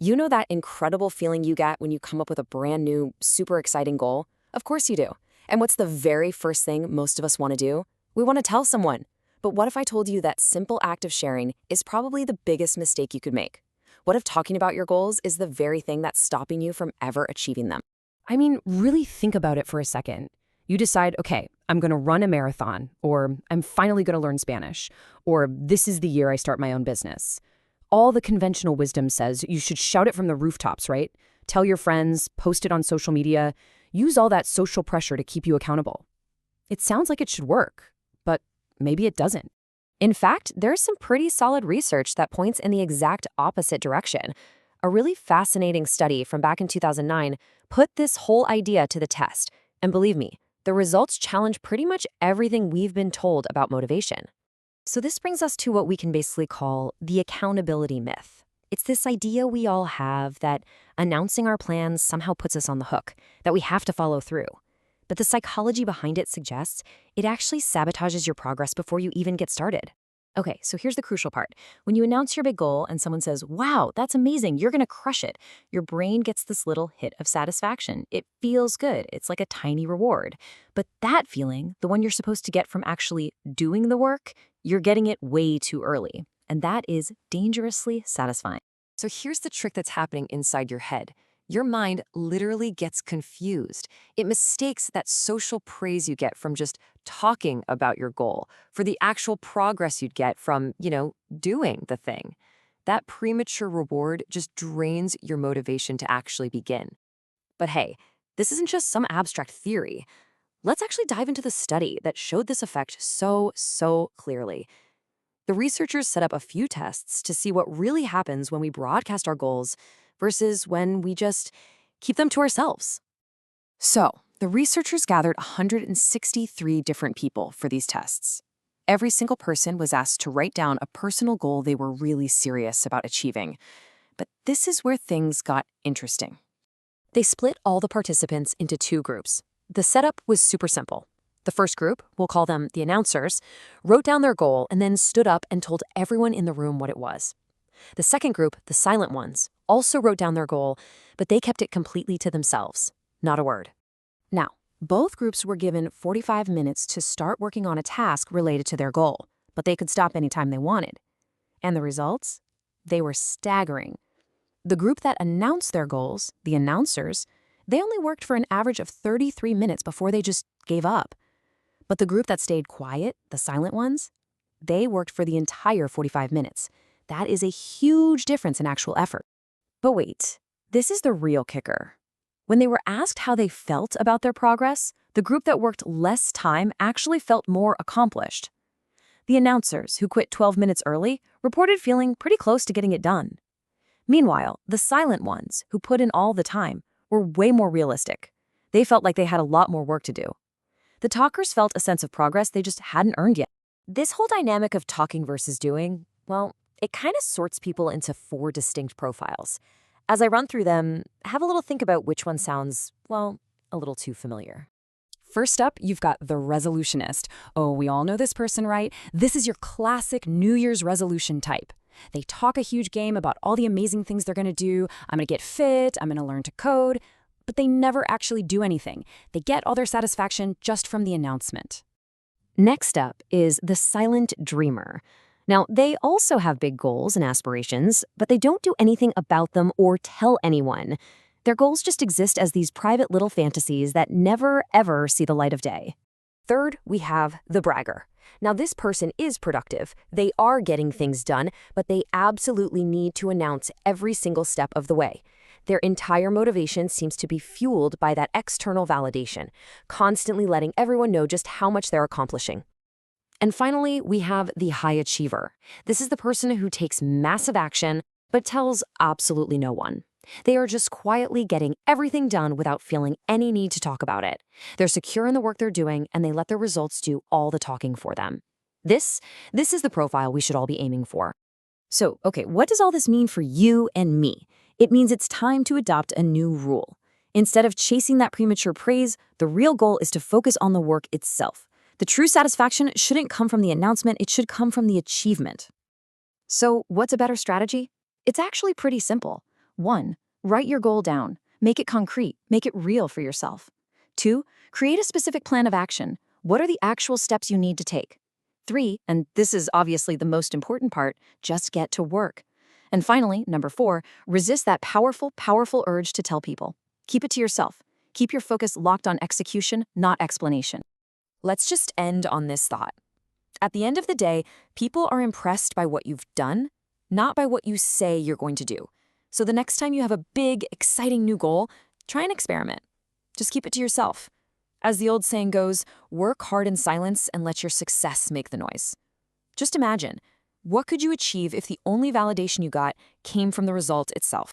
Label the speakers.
Speaker 1: You know that incredible feeling you get when you come up with a brand new, super exciting goal? Of course you do. And what's the very first thing most of us want to do? We want to tell someone. But what if I told you that simple act of sharing is probably the biggest mistake you could make? What if talking about your goals is the very thing that's stopping you from ever achieving them?
Speaker 2: I mean, really think about it for a second. You decide, okay, I'm going to run a marathon, or I'm finally going to learn Spanish, or this is the year I start my own business. All the conventional wisdom says you should shout it from the rooftops, right? Tell your friends, post it on social media, use all that social pressure to keep you accountable. It sounds like it should work, but maybe it doesn't.
Speaker 1: In fact, there's some pretty solid research that points in the exact opposite direction. A really fascinating study from back in 2009 put this whole idea to the test. And believe me, the results challenge pretty much everything we've been told about motivation. So this brings us to what we can basically call the accountability myth. It's this idea we all have that announcing our plans somehow puts us on the hook, that we have to follow through. But the psychology behind it suggests it actually sabotages your progress before you even get started. Okay, so here's the crucial part. When you announce your big goal and someone says, "Wow, that's amazing, you're gonna crush it," your brain gets this little hit of satisfaction. It feels good. It's like a tiny reward. But that feeling, the one you're supposed to get from actually doing the work, you're getting it way too early. And that is dangerously satisfying. So here's the trick that's happening inside your head. Your mind literally gets confused. It mistakes that social praise you get from just talking about your goal for the actual progress you'd get from, doing the thing. That premature reward just drains your motivation to actually begin. But hey, this isn't just some abstract theory. Let's actually dive into the study that showed this effect so clearly. The researchers set up a few tests to see what really happens when we broadcast our goals versus when we just keep them to ourselves. So, the researchers gathered 163 different people for these tests. Every single person was asked to write down a personal goal they were really serious about achieving. But this is where things got interesting. They split all the participants into two groups. The setup was super simple. The first group, we'll call them the announcers, wrote down their goal and then stood up and told everyone in the room what it was. The second group, the silent ones, also wrote down their goal, but they kept it completely to themselves. Not a word. Now, both groups were given 45 minutes to start working on a task related to their goal, but they could stop anytime they wanted. And the results? They were staggering. The group that announced their goals, the announcers, they only worked for an average of 33 minutes before they just gave up. But the group that stayed quiet, the silent ones, they worked for the entire 45 minutes. That is a huge difference in actual effort. But wait, this is the real kicker. When they were asked how they felt about their progress, the group that worked less time actually felt more accomplished. The announcers, who quit 12 minutes early, reported feeling pretty close to getting it done. Meanwhile, the silent ones, who put in all the time, were way more realistic. They felt like they had a lot more work to do. The talkers felt a sense of progress they just hadn't earned yet. This whole dynamic of talking versus doing, well, it kind of sorts people into 4 distinct profiles. As I run through them, have a little think about which one sounds, well, a little too familiar.
Speaker 2: First up, you've got the resolutionist. Oh, we all know this person, right? This is your classic New Year's resolution type. They talk a huge game about all the amazing things they're going to do. I'm going to get fit, I'm going to learn to code, but they never actually do anything. They get all their satisfaction just from the announcement.
Speaker 1: Next up is the silent dreamer. Now, they also have big goals and aspirations, but they don't do anything about them or tell anyone. Their goals just exist as these private little fantasies that never, ever see the light of day. Third, we have the bragger. Now, this person is productive. They are getting things done, but they absolutely need to announce every single step of the way. Their entire motivation seems to be fueled by that external validation, constantly letting everyone know just how much they're accomplishing. And finally, we have the high achiever. This is the person who takes massive action, but tells absolutely no one. They are just quietly getting everything done without feeling any need to talk about it. They're secure in the work they're doing, and they let their results do all the talking for them. This is the profile we should all be aiming for. So, okay, what does all this mean for you and me? It means it's time to adopt a new rule. Instead of chasing that premature praise, the real goal is to focus on the work itself. The true satisfaction shouldn't come from the announcement, it should come from the achievement. So, what's a better strategy? It's actually pretty simple.
Speaker 3: 1. Write your goal down. Make it concrete. Make it real for yourself. 2. Create a specific plan of action. What are the actual steps you need to take? 3, and this is obviously the most important part, just get to work. And finally, number 4, resist that powerful, powerful urge to tell people. Keep it to yourself. Keep your focus locked on execution, not explanation.
Speaker 1: Let's just end on this thought. At the end of the day, people are impressed by what you've done, not by what you say you're going to do. So the next time you have a big, exciting new goal, try an experiment. Just keep it to yourself. As the old saying goes, work hard in silence and let your success make the noise. Just imagine, what could you achieve if the only validation you got came from the result itself?